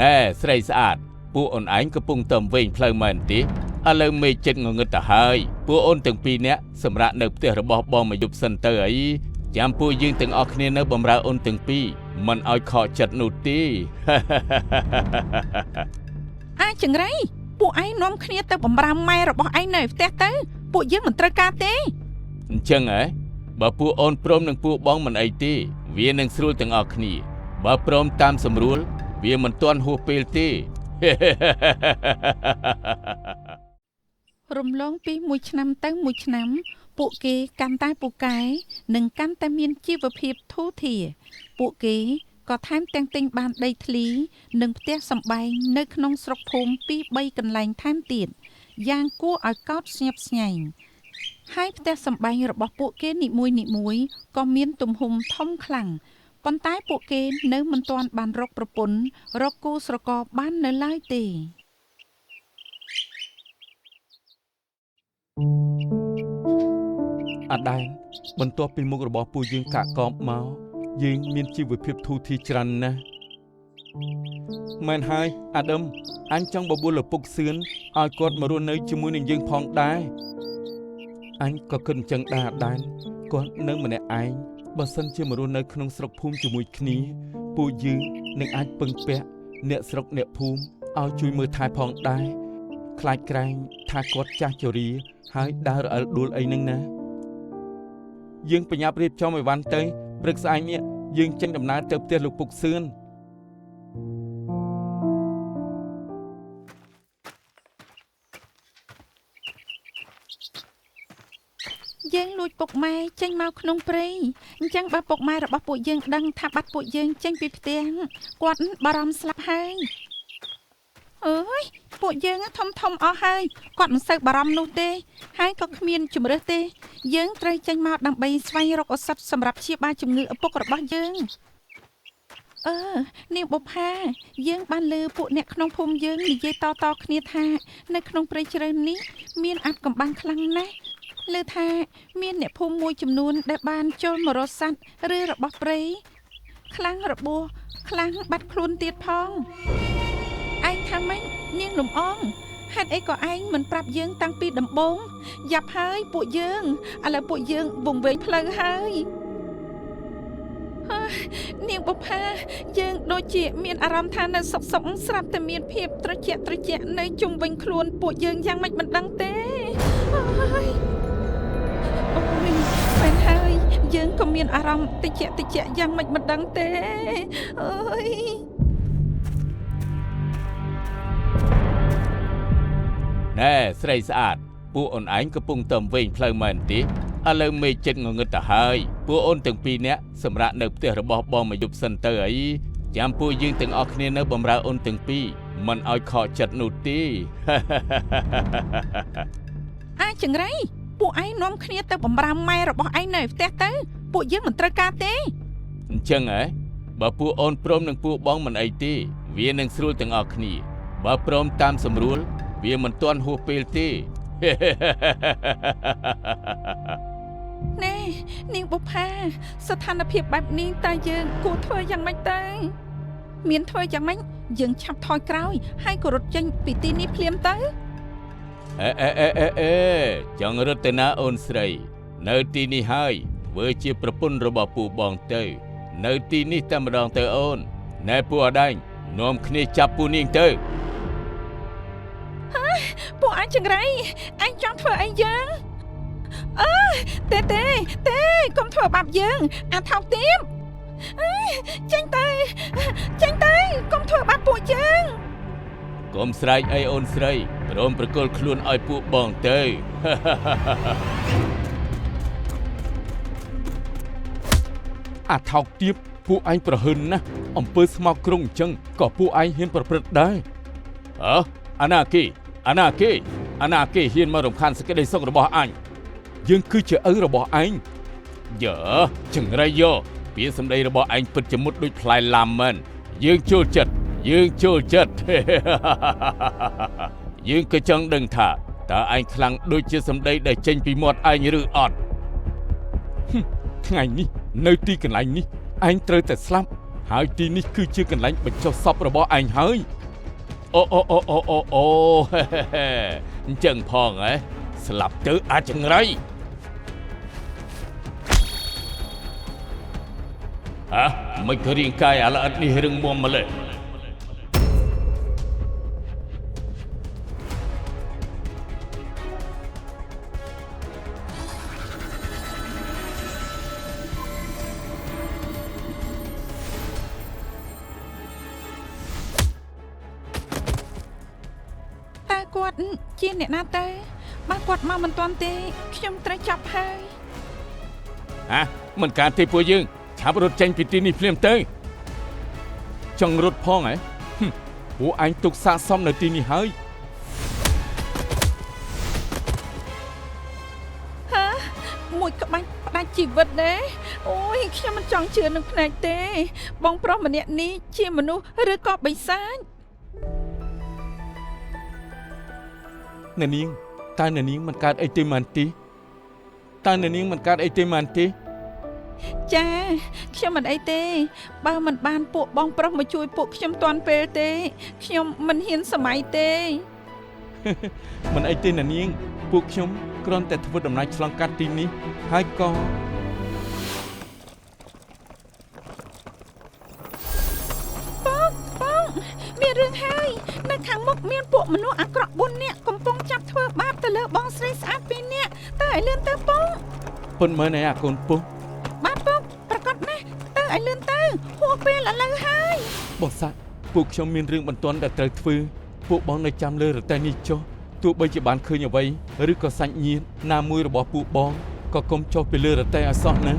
ណែស្រីស្អាតពួកអូនឯងកំពុងទៅវិញផ្លូវមែនទេឥឡូវមេចិត្តងងឹតទៅហើយពួកអូនទាំងពីរនាក់សម្រាប់នៅផ្ទះរបស់បងមួយយប់សិនទៅអីចាំពួកយើងទាំងអស់គ្នានៅបំរើអូនទាំងពីរមិនឲ្យខកចិត្តនោះទេអាចចង្រៃពួកឯងនាំគ្នាទៅបំរើម៉ែរបស់ឯងនៅផ្ទះទៅពួកយើងមិនត្រូវការទេអញ្ចឹងហ៎បើពួកអូនព្រមនឹងពួកបងមិនអីទេវានឹងស្រួលទាំងអស់គ្នាបើព្រមតាមសម្រួលវាមិនទាន់ហួសពេលទេរំលងពីមួយឆ្នាំទៅមួយឆ្នាំពួកគេកាន់តែពូកែនិងកាន់តែមានជីវភាពធូរធារពួកគេក៏ថែមទាំងទិញបានដីធ្លីនិងផ្ទះសម្បែងនៅក្នុងស្រុកភូមិពី3កន្លែងថែមទៀតយ៉ាងគួរឲ្យកោតស្ញប់ស្ញែងហើយផ្ទះសម្បែងរបស់ពួកគេនីមួយៗក៏មានទំហំធំខ្លាំងប៉ុន្តែពួកគេនៅមិនទាន់បានរកប្រពន្ធរកគូស្រករបាននៅឡើយទេអដែនបន្ទាប់ពីមុខរបស់ពួកយើងកាក់កបមកយើងមានជីវភាពធូរធារច្រើនណាស់មែនហើយអាដាមអញចង់បបួលឪពុកសឿនឲ្យគាត់មករស់នៅជាមួយនឹងយើងផងដែរអញក៏គិតអញ្ចឹងដែរអាដែនគាត់នៅម្នាក់ឯងបើសិនជាមករស់នៅក្នុងស្រុកភូមិជាមួយគ្នាពួកយើងនឹងអាចពឹងពាក់អ្នកស្រុកអ្នកភូមិឲ្យជួយមើលថែផងដែរខ្លាចក្រែងថាគាត់ចាស់ជរាហើយដើររអិលដួលអីហ្នឹងណាយើងប្រញាប់រៀបចំឲ្យវ៉ាន់ទៅព្រឹកស្អែកនេះយើងចេញដំណើរទៅផ្ទះលោកពុកសឿនយើងលួចពុកម៉ែចេញមកក្នុងព្រៃអញ្ចឹងបើពុកម៉ែរបស់ពួកយើងដឹងថាបាត់ពួកយើងចេញពីផ្ទះគាត់បារម្ភស្លាប់ហើយអើយពួកយើងធំអស់ហើយគាត់មិនសូវបារម្ភនោះទេហើយក៏គ្មានជំរឿសទេយើងត្រូវចេញមកដើម្បីស្វែងរកឱសថសម្រាប់ព្យាបាលជំងឺឪពុករបស់យើងនាងបុប្ផាយើងបានលើពួកអ្នកក្នុងភូមិយើងនិយាយតគ្នាថានៅក្នុងព្រៃជ្រៅនេះមានអាថ៌កំបាំងខ្លាំងណាស់លើថាមានអ្នកភូមិមួយចំនួនដែលបានចូលមករកសត្វឬរបស់ព្រៃខ្លាំងរបួសខ្លាំងបាត់ខ្លួនទៀតផងឯងថាម៉េចនាងលំអងហេតុអីក៏ឯងមិនប្រាប់យើងតាំងពីដំបូងយ៉ាប់ហើយពួកយើងឥឡូវពួកយើងវង្វេងផ្លូវហើយនាងបុប្ផាយើងដូចជាមានអារម្មណ៍ថានៅសុកស្រាប់តែមានភាពត្រជាក់នៅជុំវិញខ្លួនពួកយើងយ៉ាងម៉េចមិនដឹងទេអូយមែនហើយយើងក៏មានអារម្មណ៍តិចយ៉ាងម៉េចមិនដឹងទេអើយណែស្រីស្អាតពួកអូនឯងកំពុងទៅវិញផ្លូវមែនទេឥឡូវមេចិត្តងងឹតទៅហើយពួកអូនទាំងពីរនាក់សម្រាប់នៅផ្ទះរបស់បងមួយយប់សិនទៅអីចាំពួកយើងទាំងអស់គ្នានៅបំរើអូនទាំងពីរមិនឲ្យខកចិត្តនោះទេអាចចង្រៃពួកឯងនាំគ្នាទៅបំរើម៉ែរបស់ឯងនៅផ្ទះទៅពួកយើងមិនត្រូវការទេអញ្ចឹងហ៎បើពួកអូនព្រមនឹងពួកបងមិនអីទេវានឹងស្រួលទាំងអស់គ្នាបើព្រមតាមសម្រួលវាមិនទាន់ហួសពេលទេណែនាងបុប្ផាស្ថានភាពបែបនេះតើយើងគួរធ្វើយ៉ាងម៉េចទៅមានធ្វើយ៉ាងម៉េចយើងឆាប់ថយក្រោយហើយក៏រត់ចេញពីទីនេះភ្លាមទៅចង់រត់ទៅណាអូនស្រីនៅទីនេះហើយធ្វើជាប្រពន្ធរបស់ពូបងទៅនៅទីនេះតែម្ដងទៅអូនណែពូអដែងនាំគ្នាចាប់ពូនាងទៅពួកអញចង្រៃអញចង់ធ្វើអីយើងទេកុំធ្វើបាបយើងអាថោកទាបចេញទៅកុំធ្វើបាបពួកយើងកុំស្រែកអីអូនស្រីព្រមប្រគល់ខ្លួនឲ្យពួកបងទៅអាថោកទាបពួកឯងប្រហិនណាស់អំពើស្មោកគ្រងអញ្ចឹងក៏ពួកឯងហ៊ានប្រព្រឹត្តដែរអាណាគេហ៊ានមករំខានសេចក្តីសុខរបស់អញយើងគឺជាឪរបស់ឯងយើចង្រៃយោពាក្យសម្ដីរបស់ឯងពិតជាមុតដូចផ្លែឡាំមែនយើងចូលចិត្តយើងក៏ចង់ដឹងថាតើឯងខ្លាំងដូចជាសម្ដីដែលចេញពីមាត់ឯងឬអត់ថ្ងៃនេះនៅទីកន្លែងនេះឯងត្រូវតែស្លាប់ ហើយទីនេះគឺជាកន្លែងបញ្ចុះសពរបស់ឯងហើយអូអញ្ចឹងផងហ៎ស្លាប់ទៅអាចចង្រៃមិនក៏រាងកាយអាល្អិតនេះរឹងមាំម្ល៉េះគាត់ជាអ្នកណាទៅបើគាត់មកមិនទាន់ទេខ្ញុំត្រូវចាប់ហើយមិនការទេពួកយើងឆាប់រត់ចេញពីទីនេះភ្លាមទៅចង់រត់ផងហ៎ពួកអញទុកសាកសមនៅទីនេះហើយមួយក្បាច់ផ្ដាច់ជីវិតទេអូយខ្ញុំមិនចង់ជឿនឹងភ្នែកទេបងប្រុសម្នាក់នេះជាមនុស្សឬក៏បិសាចអ្នកនាងតើអ្នកនាងមិនកើតអីទេមែនទេចាខ្ញុំមិនអីទេបើមិនបានពួកបងប្រុសមកជួយពួកខ្ញុំទាន់ពេលទេខ្ញុំមិនហ៊ានសម័យទេមិនអីទេអ្នកនាងពួកខ្ញុំគ្រាន់តែធ្វើដំណើរឆ្លងកាត់ទីនេះហើយក៏បងមានរឿងហើយនៅខាងមុខមានពួកមនុស្សអាក្រក់4នាក់កំពុងចាប់ធ្វើបាបទៅលើបងស្រីស្អាត2នាក់តើឲ្យលឿនទៅបងប៉ុន្មានឯអាកូនពុះបាទបងប្រកាសណាស់តើឲ្យលឿនទៅហួសពេលឥឡូវហើយបងសាក់ពួកខ្ញុំមានរឿងបន្ទាន់ដែលត្រូវធ្វើពួកបងនៅចាំលើរទេះនេះចុះទោះបីជាបានឃើញអ្វីឬក៏សាច់ញាតិណាមួយរបស់ពួកបងក៏កុំចុះពីលើរទេះឲ្យសោះណា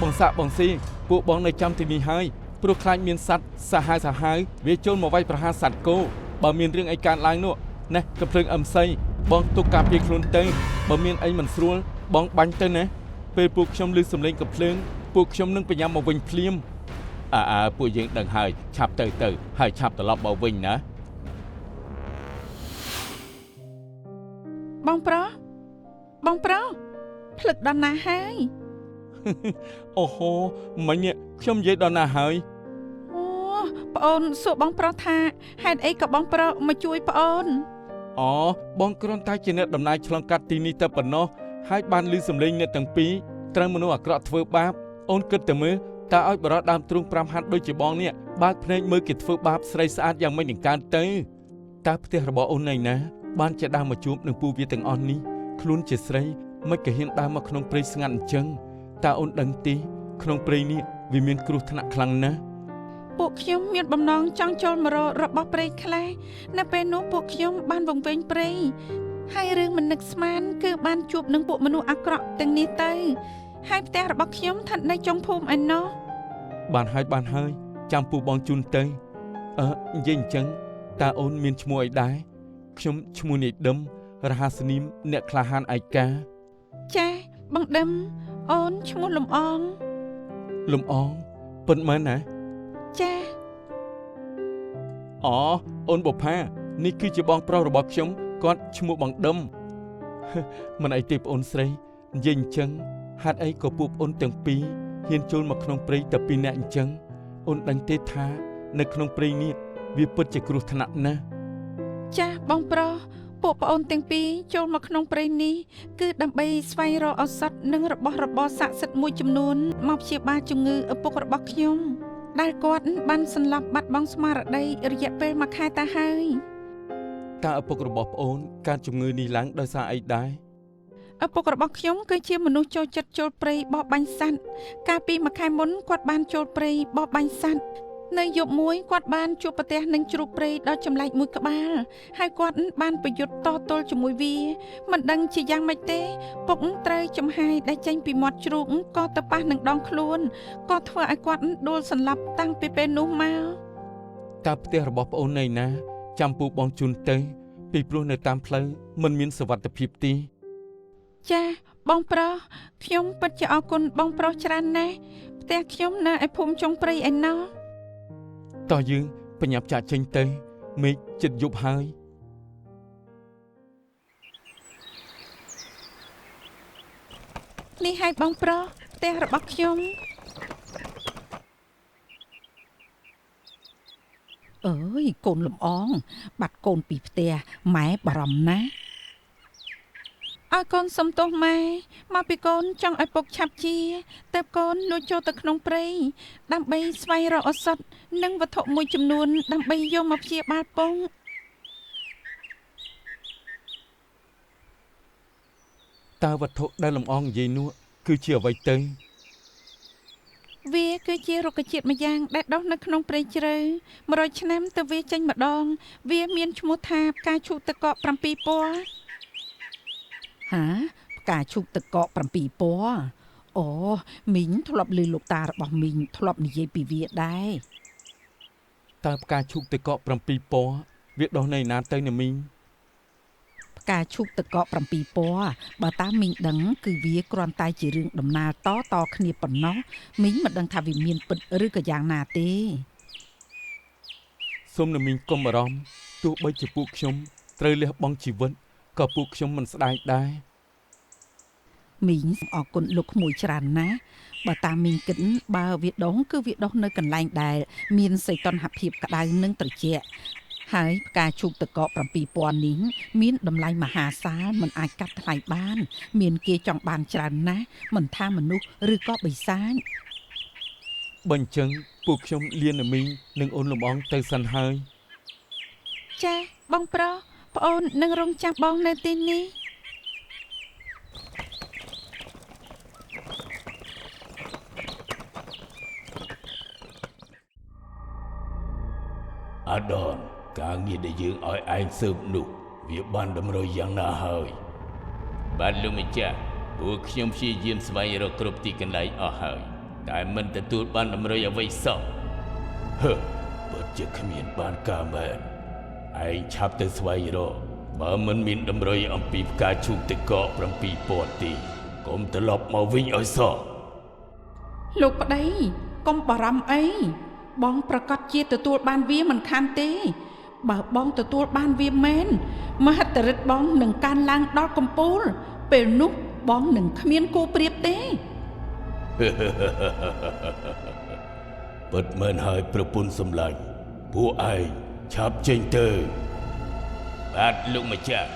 បងសាក់បងស៊ីពួកបងនៅចាំទីនេះហើយព្រោះខ្លាចមានសត្វសាហាវវាចូលមកវាយប្រហារសត្វគោបើមានរឿងអីកើតឡើងនោះណែកំភ្លើងអឹមសីបងទុកការពារខ្លួនទៅបើមានអីមិនស្រួលបងបាញ់ទៅណាពេលពួកខ្ញុំឮសំឡេងកំភ្លើងពួកខ្ញុំនឹងបញ្ញាមកវិញភ្លាមពួកយើងដឹងហើយឆាប់ទៅហើយឆាប់ត្រឡប់មកវិញណាបងប្រុសភ្លឹកដល់ណាហើយអូហូមិញខ្ញុំនិយាយដល់ណាហើយប្អូនសួរបងប្រុសថាហេតុអីក៏បងប្រុសមកជួយប្អូនបងគ្រាន់តែជាអ្នកដំណើរឆ្លងកាត់ទីនេះតែប៉ុណ្ណោះហើយបានឮសំឡេងអ្នកទាំងពីរត្រូវមនុស្សអាក្រក់ធ្វើបាបអូនគិតតែមើលតើឲ្យបរិសុទ្ធដើមទ្រូង5ហាត់ដូចជាបងនេះបើកភ្នែកមើលគេធ្វើបាបស្រីស្អាតយ៉ាងម៉េចនឹងកើតទៅតើផ្ទះរបស់អូនឯណាបានជាដើរមកជួបនឹងពូវាទាំងអស់នេះខ្លួនជាស្រីមិនក៏ហ៊ានដើរមកក្នុងព្រៃស្ងាត់អញ្ចឹងតើអូនដឹងទេក្នុងព្រៃនេះវាមានគ្រោះថ្នាក់ខ្លាំងណាស់ពួកខ្ញុំមានបំណងចង់ចូលមករករបស់ព្រៃខ្លះនៅពេលនោះពួកខ្ញុំបានវង្វេងព្រៃហើយរឿងមិននឹកស្មានគឺបានជួបនឹងពួកមនុស្សអាក្រក់ទាំងនេះទៅហើយផ្ទះរបស់ខ្ញុំស្ថិតនៅចុងភូមិឯណោះបានហើយចាំពូបងជូនទៅនិយាយអញ្ចឹងតើអូនមានឈ្មោះអីដែរខ្ញុំឈ្មោះនាយដឹមរហស្សនីមអ្នកក្លាហានឯកាចាបងដឹមអូនឈ្មោះលំអងពិតមែនណាចាអូនបុប្ផានេះគឺជាបងប្រុសរបស់ខ្ញុំគាត់ឈ្មោះបងដឹមមិនអីទេប្អូនស្រីនិយាយអញ្ចឹងហេតុអីក៏ពួកប្អូនទាំងពីរហ៊ានចូលមកក្នុងព្រៃតែ2នាក់អញ្ចឹងអូនដឹងទេថានៅក្នុងព្រៃនេះវាពិតជាគ្រោះថ្នាក់ណាស់ចាបងប្រុសពួកប្អូនទាំងពីរចូលមកក្នុងព្រៃនេះគឺដើម្បីស្វែងរកឱសថនិងរបស់របរស័ក្តិសិទ្ធិមួយចំនួនមកព្យាបាលជំងឺឪពុករបស់ខ្ញុំដែលគាត់បានសន្លប់បាត់បង់ស្មារតីរយៈពេល1ខែទៅហើយតើឪពុករបស់ប្អូនកើតជំងឺនេះឡើងដោយសារអីដែរឪពុករបស់ខ្ញុំគឺជាមនុស្សចូលចិត្តចូលព្រៃបរបាញ់សត្វកាលពី1ខែមុនគាត់បានចូលព្រៃបរបាញ់សត្វនៅយប់មួយគាត់បានជួបប្រទះនឹងជ្រូកព្រៃដ៏ចម្លែកមួយក្បាលហើយគាត់បានប្រយុទ្ធតទល់ជាមួយវាមិនដឹងជាយ៉ាងម៉េចទេពុកត្រូវចំហាយដែលចេញពីមាត់ជ្រូកក៏ទៅប៉ះនឹងដងខ្លួនក៏ធ្វើឲ្យគាត់ដួលសន្លប់តាំងពីពេលនោះមកតើផ្ទះរបស់ប្អូននៅណាចាំពូបងជូនទៅពីព្រោះនៅតាមផ្លូវមិនមានសុវត្ថិភាពទេចាបងប្រុសខ្ញុំពិតជាអរគុណបងប្រុសច្រើនណាស់ផ្ទះខ្ញុំនៅឯភូមិចុងព្រៃឯណោះតោះយើងបញ្ញាប់ចាក់ចេញទៅមេឃជិតយប់ហើយនេះឲ្យបងប្រុសផ្ទះរបស់ខ្ញុំ អើយកូនលំអងបាត់កូនពីផ្ទះម៉ែបារម្ភណាស់ឲ្យកូនសុំទោសម៉ែមកពីកូនចង់ឲ្យពុកឆាប់ជាតែកូនលួចចូលទៅក្នុងព្រៃដើម្បីស្វែងរកឱសថនិងវត្ថុមួយចំនួនដើម្បីយកមកព្យាបាលពងតើវត្ថុដែលលំអងនិយាយនោះគឺជាអ្វីទៅវាគឺជារុក្ខជាតិម្យ៉ាងដែលដុះនៅក្នុងព្រៃជ្រៅ100ឆ្នាំទៅវាចេញម្ដងវាមានឈ្មោះថាផ្កាឈូកទឹកកក7ពណ៌ហាផ្កាឈូកទឹកកក7ពណ៌អូមីងធ្លាប់ឮលោកតារបស់មីងធ្លាប់និយាយពីវាដែរតើផ្កាឈូកទឹកកក7ពណ៌វាដុះនៅណាទៅណាមីងផ្កាឈូកទឹកកក7ពណ៌បើតាមមីងដឹងគឺវាគ្រាន់តែជារឿងដំណាលតគ្នាប៉ុណ្ណោះមីងមិនដឹងថាវាមានពិតឬក៏យ៉ាងណាទេសូមណាមីងកុំបារម្ភទោះបីជាពួកខ្ញុំត្រូវលះបង់ជីវិតក៏ពួកខ្ញុំមិនស្ដាយដែរមីងអរគុណលោកក្មួយច្រើនណាស់បើតាមមីងគិតបើវាដងគឺវាដុះនៅកន្លែងដែលមានសីតុណ្ហភាពក្តៅនិងត្រជាក់ហើយផ្កាឈូកទឹកកក7ពណ៌នេះមានតម្លៃមហាសាលមិនអាចកាត់ថ្លៃបានមានគេចង់បានច្រើនណាស់មិនថាមនុស្សឬក៏បិសាចបើអញ្ចឹងពួកខ្ញុំលានណាមីងនិងអូនលំអងទៅសិនហើយចាបងប្រុសប្អូននឹងរងចាំបងនៅទីនេះអាដនការងារដែលយើងឲ្យឯងស៊ើបនោះវាបានតម្រូវយ៉ាងណាហើយបាទលោកម្ចាស់ពួកខ្ញុំព្យាយាមស្វែងរកគ្រប់ទីកន្លែងអស់ហើយតែមិនទទួលបានតម្រូវអ្វីសោះពិតជាគ្មានបានការមែនឯងឆាប់ទៅស្វែងរកបើមិនមានតម្រូវអំពីផ្កាឈូកទឹកកក7ពណ៌ទេកុំត្រឡប់មកវិញឲ្យសោះលោកប្តីកុំបារម្ភអីបងប្រកាសជាទទួលបានវាមិនខានទេបើបងទទួលបានវាមែនមហិទ្ធិឫទ្ធិបងនឹងកើនឡើងដល់កំពូលពេលនោះបងនឹងគ្មានគូប្រៀបទេពិតមែនហើយប្រពន្ធសម្លាញ់ពួកឯងឆាប់ចេញទៅបាទលោកម្ចាស់